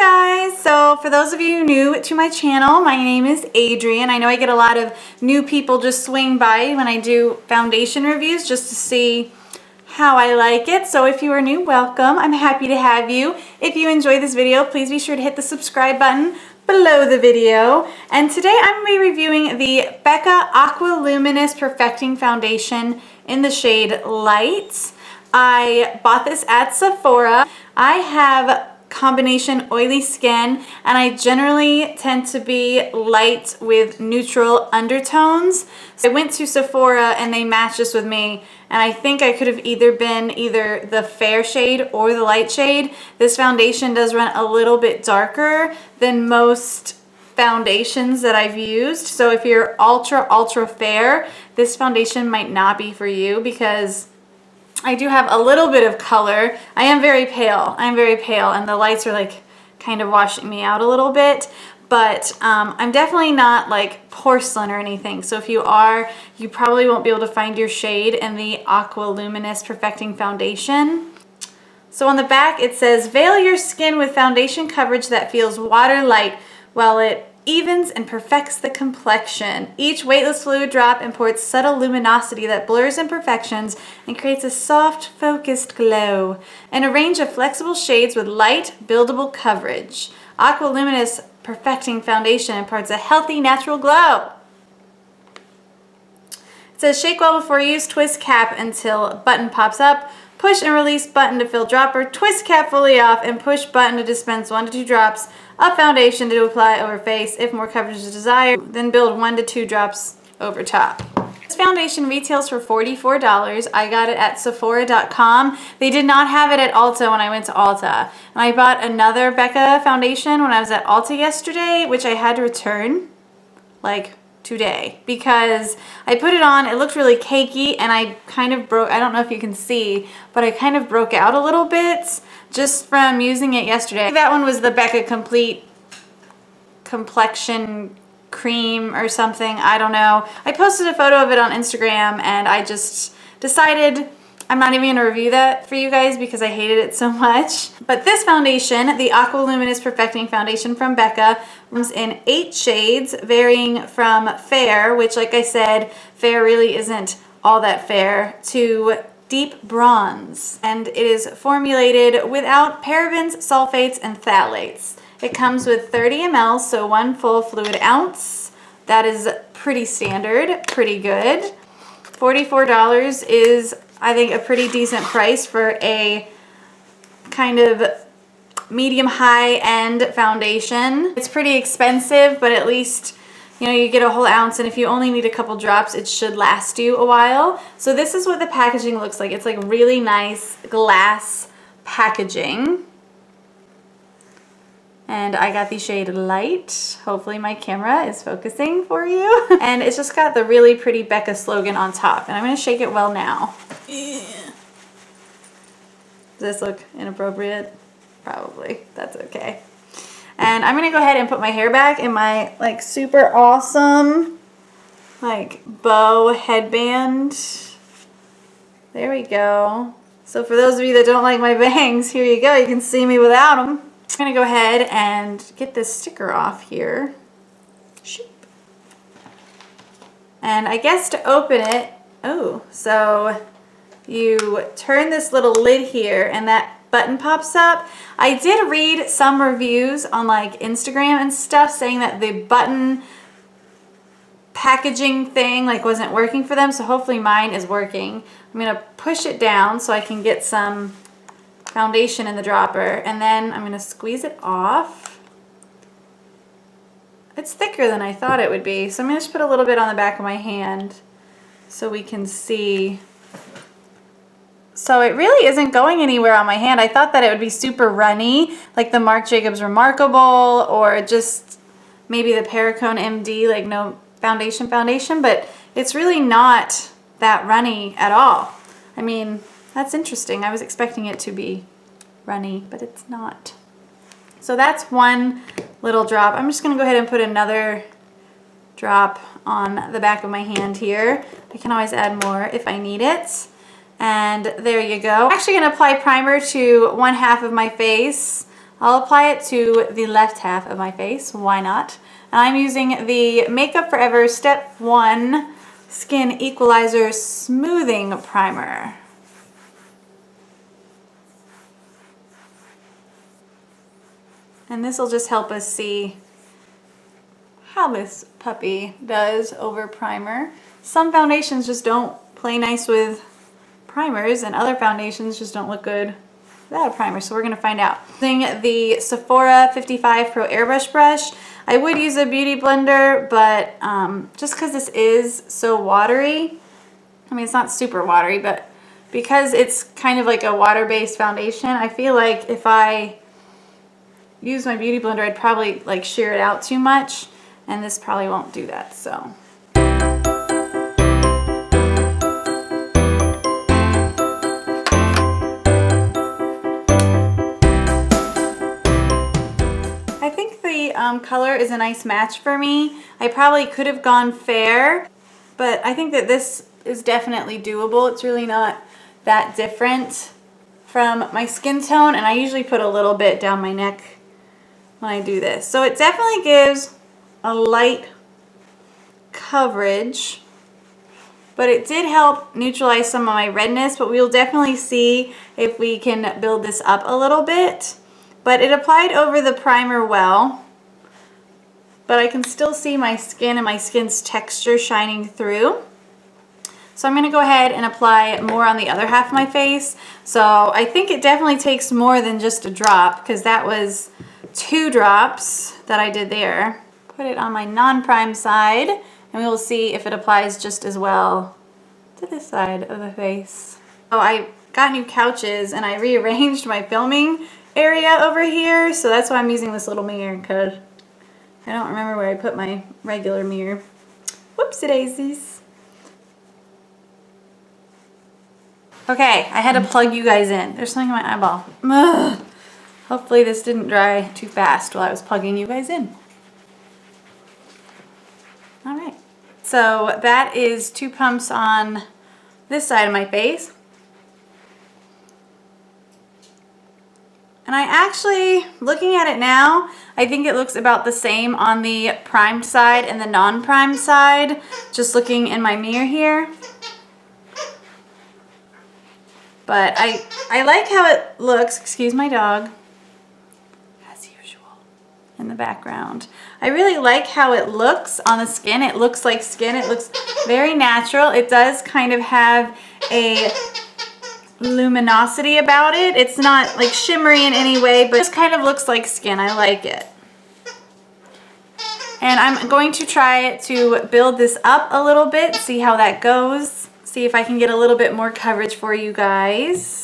Hi guys! So for those of you new to my channel, my name is Adrienne. I know I get a lot of new people just swing by when I do foundation reviews just to see how I like it. So if you are new, welcome. I'm happy to have you. If you enjoyed this video, please be sure to hit the subscribe button below the video. And today I'm going to be reviewing the Becca Aqua Luminous Perfecting Foundation in the shade Light. I bought this at Sephora. I have combination oily skin and I generally tend to be light with neutral undertones. So I went to Sephora and they matched this with me, and I think I could have either been the fair shade or the light shade. This foundation does run a little bit darker than most foundations that I've used. So if you're ultra fair, this foundation might not be for you because I do have a little bit of color. I am very pale. I'm very pale and the lights are like kind of washing me out a little bit, but I'm definitely not like porcelain or anything. So if you are, you probably won't be able to find your shade in the Aqua Luminous Perfecting Foundation. So on the back it says, veil your skin with foundation coverage that feels water light while it evens and perfects the complexion. Each weightless fluid drop imports subtle luminosity that blurs imperfections and creates a soft, focused glow. In a range of flexible shades with light, buildable coverage, Aqua Luminous Perfecting Foundation imparts a healthy, natural glow. It says, shake well before use, twist cap until button pops up, push and release button to fill dropper, twist cap fully off, and push button to dispense 1 to 2 drops of foundation to apply over face. If more coverage is desired, then build 1 to 2 drops over top. This foundation retails for $44. I got it at Sephora.com. They did not have it at Ulta when I went to Ulta. And I bought another Becca foundation when I was at Ulta yesterday, which I had to return like today because I put it on, it looked really cakey, and I kind of broke, I don't know if you can see, but I kind of broke out a little bit just from using it yesterday. That one was the Becca Complete Complexion Cream or something, I don't know. I posted a photo of it on Instagram and I just decided I'm not even gonna review that for you guys because I hated it so much. But this foundation, the Aqua Luminous Perfecting Foundation from Becca, comes in 8 shades, varying from fair, which like I said, fair really isn't all that fair, to deep bronze. And it is formulated without parabens, sulfates, and phthalates. It comes with 30 ml, so 1 full fluid ounce. That is pretty standard, pretty good. $44 is, I think, a pretty decent price for a kind of medium high-end foundation. It's pretty expensive, but at least, you know, you get a whole ounce, and if you only need a couple drops, it should last you a while. So this is what the packaging looks like. It's like really nice glass packaging. And I got the shade Light. Hopefully my camera is focusing for you. And it's just got the really pretty Becca slogan on top. And I'm gonna shake it well now. Does this look inappropriate? Probably, that's okay. And I'm gonna go ahead and put my hair back in my like super awesome like bow headband. There we go. So for those of you that don't like my bangs, here you go. You can see me without them. I'm gonna go ahead and get this sticker off here. Shoop. And I guess to open it, oh, so you turn this little lid here and that button pops up. I did read some reviews on like Instagram and stuff saying that the button packaging thing like wasn't working for them, so hopefully mine is working. I'm gonna push it down so I can get some foundation in the dropper, and then I'm gonna squeeze it off. It's thicker than I thought it would be, so I'm gonna just put a little bit on the back of my hand so we can see. So it really isn't going anywhere on my hand. I thought that it would be super runny, like the Marc Jacobs Remarkable, or just maybe the Perricone MD, like no foundation, but it's really not that runny at all. I mean, that's interesting. I was expecting it to be runny, but it's not. So that's 1 little drop. I'm just gonna go ahead and put another drop on the back of my hand here. I can always add more if I need it. And there you go. I'm actually gonna apply primer to 1/2 of my face. I'll apply it to the left half of my face. Why not? And I'm using the Makeup Forever Step 1 Skin Equalizer Smoothing Primer. And this will just help us see how this puppy does over primer. Some foundations just don't play nice with primers, and other foundations just don't look good without a primer, so we're gonna find out. Using the Sephora 55 Pro Airbrush brush. I would use a beauty blender, but just because this is so watery, I mean, it's not super watery, but because it's kind of like a water-based foundation, I feel like if I use my beauty blender, I'd probably like shear it out too much, and this probably won't do that, so. I think the color is a nice match for me. I probably could have gone fair, but I think that this is definitely doable. It's really not that different from my skin tone, and I usually put a little bit down my neck when I do this. So it definitely gives a light coverage, but it did help neutralize some of my redness, but we'll definitely see if we can build this up a little bit. But it applied over the primer well, but I can still see my skin and my skin's texture shining through. So I'm gonna go ahead and apply more on the other half of my face. So I think it definitely takes more than just a drop, because that was 2 drops that I did there. Put it on my non-prime side, and we will see if it applies just as well to this side of the face. So I got new couches and I rearranged my filming area over here, so that's why I'm using this little mirror, because I don't remember where I put my regular mirror. Whoopsie daisies. Okay, I had to plug you guys in. There's something in my eyeball. Ugh. Hopefully this didn't dry too fast while I was plugging you guys in. All right, so that is 2 pumps on this side of my face. And I actually, looking at it now, I think it looks about the same on the primed side and the non-primed side, just looking in my mirror here. But I like how it looks, excuse my dog, as usual, in the background. I really like how it looks on the skin. It looks like skin, it looks very natural. It does kind of have a luminosity about it. It's not like shimmery in any way, but it just kind of looks like skin. I like it. And I'm going to try to build this up a little bit, see how that goes. See if I can get a little bit more coverage for you guys.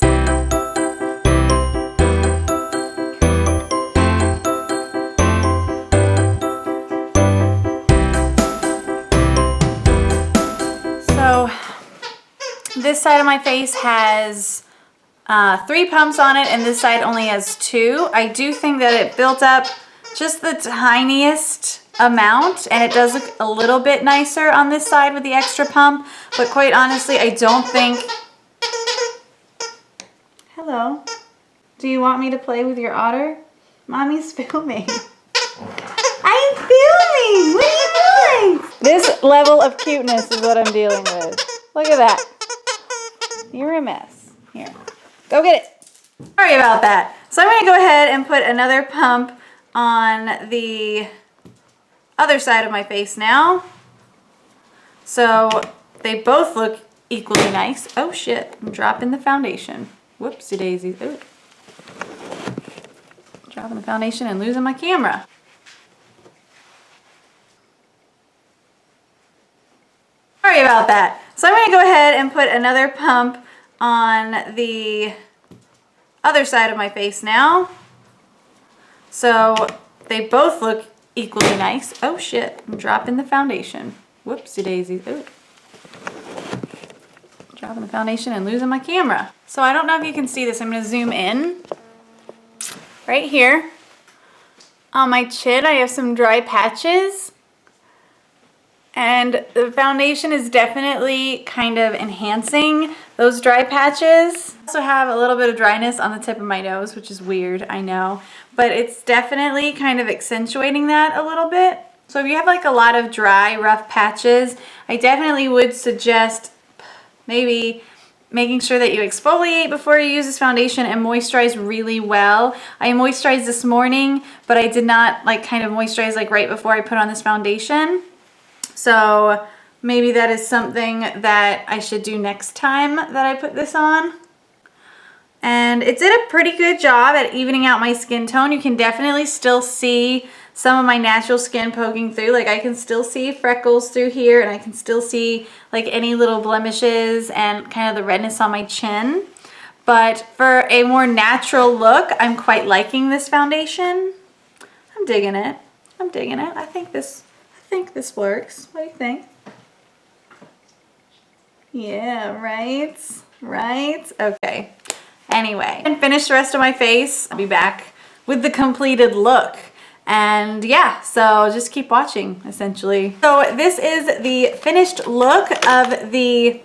So this side of my face has 3 pumps on it, and this side only has 2. I do think that it built up just the tiniest amount, and it does look a little bit nicer on this side with the extra pump, but quite honestly, I don't think... Hello. Do you want me to play with your otter? Mommy's filming. I'm filming! What are you doing? This level of cuteness is what I'm dealing with. Look at that. You're a mess. Here. Go get it. Sorry about that. So I'm going to go ahead and put another pump on the other side of my face now. So they both look equally nice. Oh shit, I'm dropping the foundation. Whoopsie daisies. Ooh. Dropping the foundation and losing my camera. Sorry about that. So I'm going to go ahead and put another pump on the other side of my face now. So they both look equally nice. Oh shit, I'm dropping the foundation. Whoopsie daisies. Ooh. Dropping the foundation and losing my camera. So I don't know if you can see this. I'm going to zoom in. Right here on my chin, I have some dry patches. And the foundation is definitely kind of enhancing those dry patches. I also have a little bit of dryness on the tip of my nose, which is weird, I know. But it's definitely kind of accentuating that a little bit. So if you have like a lot of dry, rough patches, I definitely would suggest maybe making sure that you exfoliate before you use this foundation and moisturize really well. I moisturized this morning, but I did not like kind of moisturize like right before I put on this foundation. So maybe that is something that I should do next time that I put this on. And it did a pretty good job at evening out my skin tone. You can definitely still see some of my natural skin poking through. Like I can still see freckles through here, and I can still see like any little blemishes and kind of the redness on my chin. But for a more natural look, I'm quite liking this foundation. I'm digging it. I'm digging it. I think this works. What do you think? Yeah, right? Right? Okay. Anyway, and finish the rest of my face. I'll be back with the completed look. And yeah, so just keep watching, essentially. So this is the finished look of the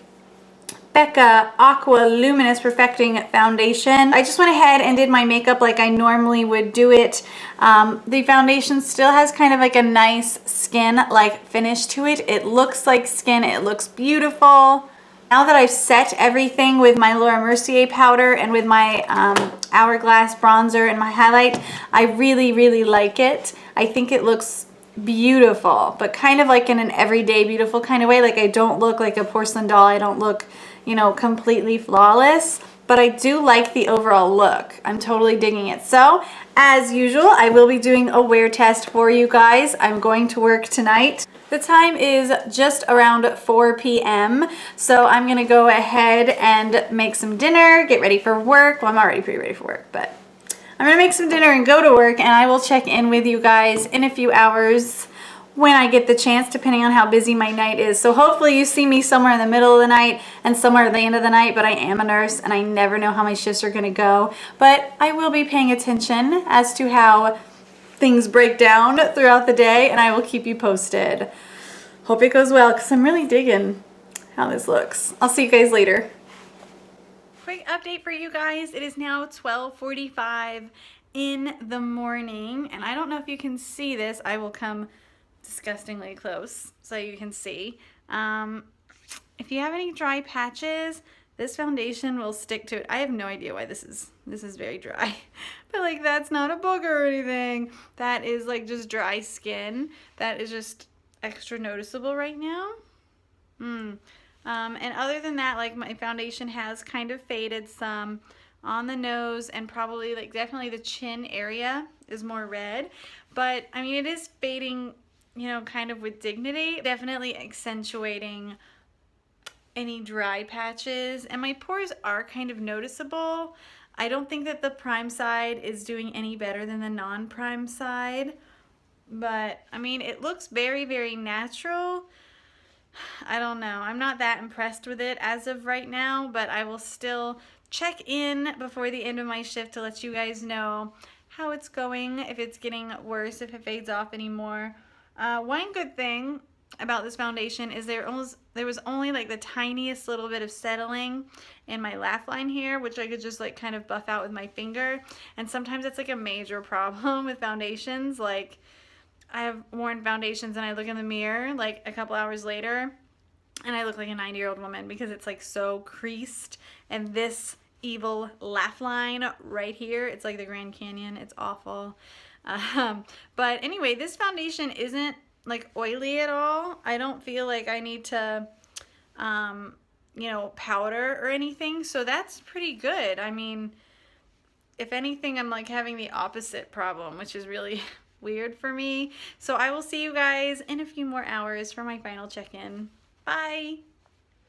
Becca Aqua Luminous Perfecting Foundation. I just went ahead and did my makeup like I normally would do it. The foundation still has kind of like a nice skin-like finish to it. It looks like skin. It looks beautiful. Now that I've set everything with my Laura Mercier powder and with my Hourglass bronzer and my highlight, I really, really like it. I think it looks beautiful, but kind of like in an everyday beautiful kind of way. Like I don't look like a porcelain doll. I don't look, you know, completely flawless, but I do like the overall look. I'm totally digging it. So as usual, I will be doing a wear test for you guys. I'm going to work tonight. The time is just around 4 p.m. So I'm gonna go ahead and make some dinner, get ready for work. Well, I'm already pretty ready for work, but I'm gonna make some dinner and go to work, and I will check in with you guys in a few hours when I get the chance, depending on how busy my night is. So hopefully you see me somewhere in the middle of the night and somewhere at the end of the night, but I am a nurse and I never know how my shifts are gonna go. But I will be paying attention as to how things break down throughout the day, and I will keep you posted. Hope it goes well, because I'm really digging how this looks. I'll see you guys later. Quick update for you guys. It is now 12:45 in the morning, and I don't know if you can see this. I will come disgustingly close so you can see. If you have any dry patches, this foundation will stick to it. I have no idea why this is very dry, but like that's not a booger or anything. That is like just dry skin. That is just extra noticeable right now. And other than that, like my foundation has kind of faded some on the nose, and probably like definitely the chin area is more red, but I mean it is fading, you know, kind of with dignity, definitely accentuating any dry patches, and my pores are kind of noticeable. I don't think that the prime side is doing any better than the non-prime side, but I mean it looks very, very natural. I don't know, I'm not that impressed with it as of right now, but I will still check in before the end of my shift to let you guys know how it's going, if it's getting worse, if it fades off anymore. One good thing about this foundation is there was only like the tiniest little bit of settling in my laugh line here, which I could just like kind of buff out with my finger, and sometimes it's like a major problem with foundations. Like I have worn foundations and I look in the mirror like a couple hours later and I look like a 90-year-old woman because it's like so creased, and this evil laugh line right here, it's like the Grand Canyon. It's awful. But anyway, this foundation isn't like oily at all. I don't feel like I need to you know, powder or anything, so that's pretty good. I mean, if anything, I'm like having the opposite problem, which is really weird for me. So I will see you guys in a few more hours for my final check-in. Bye.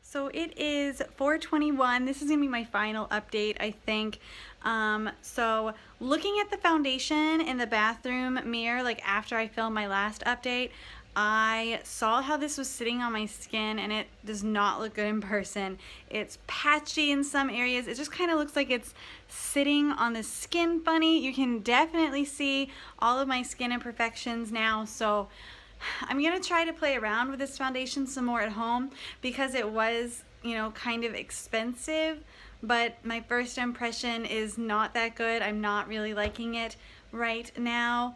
So it is 4:21. This is gonna be my final update, I think. So looking at the foundation in the bathroom mirror, like after I filmed my last update, I saw how this was sitting on my skin, and it does not look good in person. It's patchy in some areas. It just kind of looks like it's sitting on the skin funny. You can definitely see all of my skin imperfections now, so I'm gonna try to play around with this foundation some more at home because it was, you know, kind of expensive, but my first impression is not that good. I'm not really liking it right now.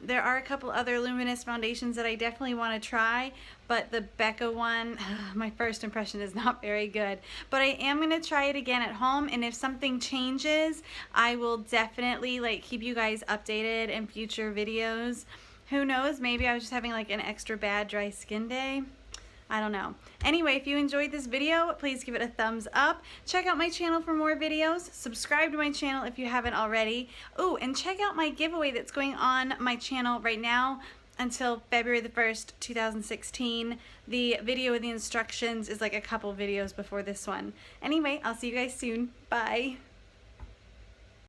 There are a couple other Luminous foundations that I definitely want to try, but the Becca one, my first impression is not very good. But I am going to try it again at home, and if something changes, I will definitely like keep you guys updated in future videos. Who knows, maybe I was just having like an extra bad dry skin day. I don't know. Anyway, if you enjoyed this video, please give it a thumbs up. Check out my channel for more videos. Subscribe to my channel if you haven't already. Oh, and check out my giveaway that's going on my channel right now until February the 1st, 2016. The video with the instructions is like a couple videos before this one. Anyway, I'll see you guys soon. Bye.